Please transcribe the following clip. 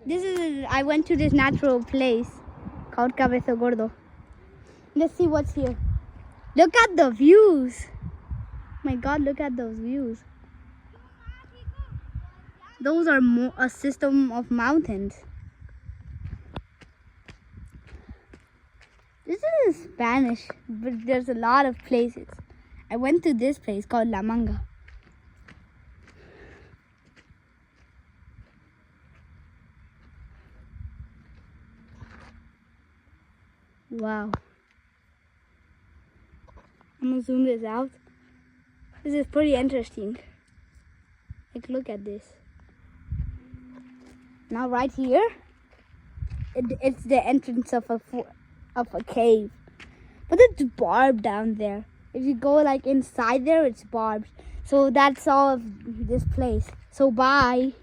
I went to this natural place called Cabezo Gordo. Let's see what's here. Look at the views. My God, look at those views. Those are a system of mountains. This is Spanish, but there's a lot of places. I went to this place called La Manga. Wow. I'm gonna zoom this out. This is pretty interesting. Like, look at this. Now right here, it's the entrance of a cave. But it's barbed down there. If you go like inside there, it's barbed. So that's all of this place. So bye.